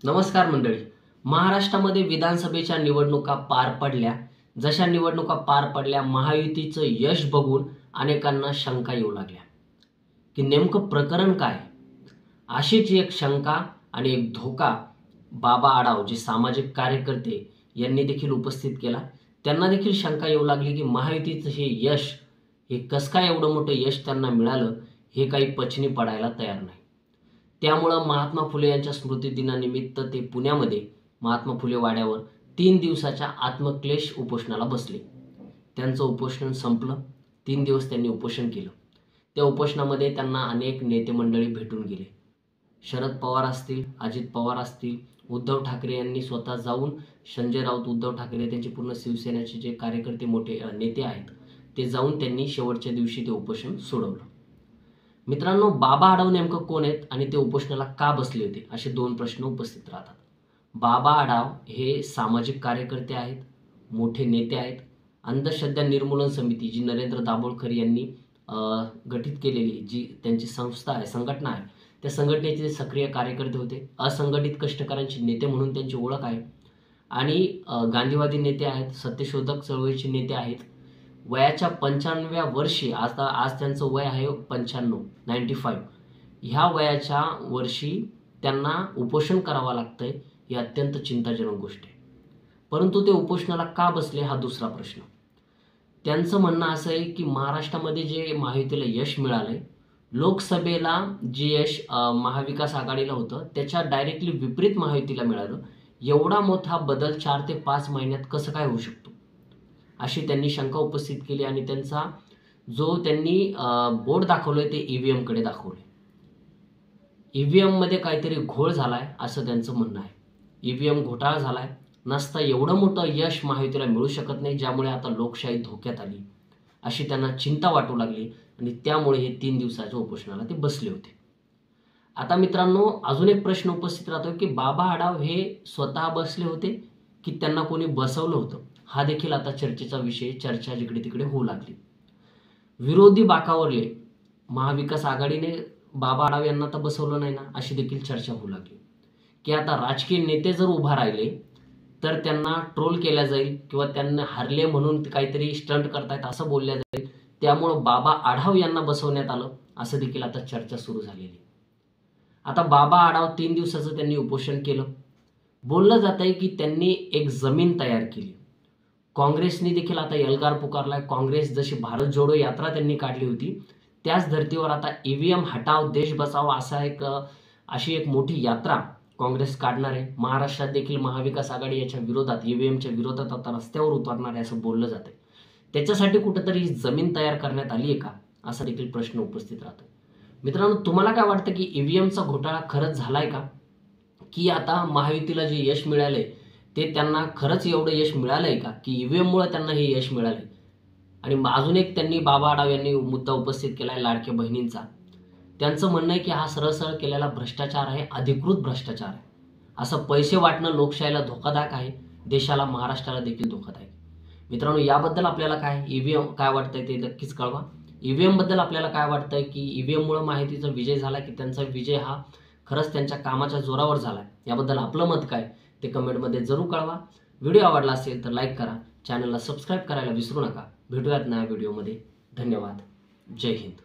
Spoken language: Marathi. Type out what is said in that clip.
नमस्कार मंडळी. महाराष्ट्रामध्ये विधानसभेच्या निवडणुका पार पडल्या. जशा निवडणुका पार पडल्या, महायुतीचं यश बघून अनेकांना शंका येऊ लागल्या की नेमकं प्रकरण काय. अशीच एक शंका आणि एक धोका बाबा आढाव जे सामाजिक कार्यकर्ते यांनी देखील उपस्थित केला. त्यांना देखील शंका येऊ लागली की महायुतीचं हे यश, हे कसं काय एवढं मोठं यश त्यांना मिळालं, हे काही पचनी पडायला तयार नाही. त्यामुळं महात्मा फुले यांच्या स्मृतिदिनानिमित्त ते पुण्यामध्ये महात्मा फुले वाड्यावर 3 दिवसाच्या आत्मक्लेश उपोषणाला बसले. त्यांचं उपोषण संपलं. 3 दिवस त्यांनी उपोषण केलं. त्या उपोषणामध्ये त्यांना अनेक नेते मंडळी भेटून गेले. शरद पवार असतील, अजित पवार असतील, उद्धव ठाकरे यांनी स्वतः जाऊन, संजय राऊत, उद्धव ठाकरे, त्यांचे पूर्ण शिवसेनेचे जे कार्यकर्ते मोठे नेते आहेत, ते जाऊन त्यांनी शेवटच्या दिवशी ते उपोषण सोडवलं. मित्रांनो, बाबा आढाव नेमकं कोण आहेत आणि ते उपोषणाला का बसले होते, असे 2 प्रश्न उपस्थित राहतात. बाबा आढाव हे सामाजिक कार्यकर्ते आहेत, मोठे नेते आहेत. अंधश्रद्धा निर्मूलन समिती जी नरेंद्र दाभोळकर यांनी गठीत केलेली जी त्यांची संस्था आहे, संघटना आहे, त्या संघटनेचे ते सक्रिय कार्यकर्ते होते. असंघटित कष्टकऱ्यांचे नेते म्हणून त्यांची ओळख आहे आणि गांधीवादी नेते आहेत, सत्यशोधक चळवळीचे नेते आहेत. वयाच्या 95व्या वर्षी, आज त्यांचं वय आहे 95. ह्या वयाच्या वर्षी त्यांना उपोषण करावं लागतंय, ही अत्यंत चिंताजनक गोष्ट आहे. परंतु ते उपोषणाला का बसले, हा दुसरा प्रश्न. त्यांचं म्हणणं असं आहे की महाराष्ट्रामध्ये जे महायुतीला यश मिळालंय, लोकसभेला जे यश महाविकास आघाडीला होतं त्याच्या डायरेक्टली विपरीत महायुतीला मिळालं. एवढा मोठा बदल 4 ते 5 महिन्यात कसं काय होऊ शकतो, अशी त्यांनी शंका उपस्थित केली. आणि त्यांचा जो त्यांनी बोर्ड दाखवलंय ते ईव्हीएमकडे दाखवले. ईव्हीएममध्ये काहीतरी घोळ झालाय असं त्यांचं म्हणणं आहे. ईव्हीएम घोटाळा झालाय, नसता एवढं मोठं यश महायुतीला मिळू शकत नाही, ज्यामुळे आता लोकशाही धोक्यात आली, अशी त्यांना चिंता वाटू लागली आणि त्यामुळे हे 3 दिवसाच्या उपोषणाला ते बसले होते. आता मित्रांनो, अजून एक प्रश्न उपस्थित राहतो की बाबा आढाव हे स्वतः बसले होते की त्यांना कोणी बसवलं होतं, हा देखील आता चर्चेचा विषय, चर्चा जिकडे तिकडे होऊ लागली. विरोधी बाकावरले महाविकास आघाडीने बाबा आढाव यांना तर बसवलं नाही ना, अशी देखील चर्चा होऊ लागली की आता राजकीय नेते जर उभा राहिले तर त्यांना ट्रोल केल्या जाईल किंवा त्यांना हरले म्हणून काहीतरी स्टंट करतायत असं बोलल्या जाईल, त्यामुळं बाबा आढाव यांना बसवण्यात आलं, असं देखील आता चर्चा सुरू झालेली. आता बाबा आढाव 3 दिवसाचं त्यांनी उपोषण केलं. बोललं जात आहे की त्यांनी एक जमीन तयार केली. काँग्रेसने देखील आता एल्गार पुकारलाय. काँग्रेस जशी भारत जोडो यात्रा त्यांनी काढली होती, त्याच धर्तीवर आता ईव्हीएम हटाव देश बचाव अशी एक मोठी यात्रा काँग्रेस काढणार आहे. महाराष्ट्रात देखील महाविकास आघाडी याच्या विरोधात, ईव्हीएमच्या विरोधात आता रस्त्यावर उतरणार आहे असं बोललं जातंय. त्याच्यासाठी कुठंतरी जमीन तयार करण्यात आली आहे का, असा देखील प्रश्न उपस्थित राहतो. मित्रांनो, तुम्हाला काय वाटतं की ईव्हीएमचा घोटाळा खरंच झालाय का, की आता महायुतीला जे यश मिळालंय ते त्यांना खरंच एवढं यश मिळालंय का, की ईव्हीएममुळे त्यांना हे यश मिळालंय. आणि अजून एक त्यांनी बाबा आढाव यांनी मुद्दा उपस्थित केला आहे लाडक्या बहिणींचा. त्यांचं म्हणणं आहे की हा सरळ केलेला भ्रष्टाचार आहे, अधिकृत भ्रष्टाचार आहे. असं पैसे वाटणं लोकशाहीला धोकादायक आहे, देशाला, महाराष्ट्राला देखील धोकादायक. मित्रांनो, याबद्दल आपल्याला काय ईव्हीएम काय वाटतंय ते नक्कीच कळवा. ईव्हीएम बद्दल आपल्याला काय वाटतंय की ईव्हीएममुळे माहितीचा विजय झाला की त्यांचा विजय हा खरंच त्यांच्या कामाच्या जोरावर झाला, याबद्दल आपलं मत काय ते कमेंटमध्ये जरूर कळवा. व्हिडिओ आवडला असेल तर लाईक करा, चॅनलला सबस्क्राईब करायला विसरू नका. भेटूयात नव्या व्हिडिओमध्ये. धन्यवाद. जय हिंद.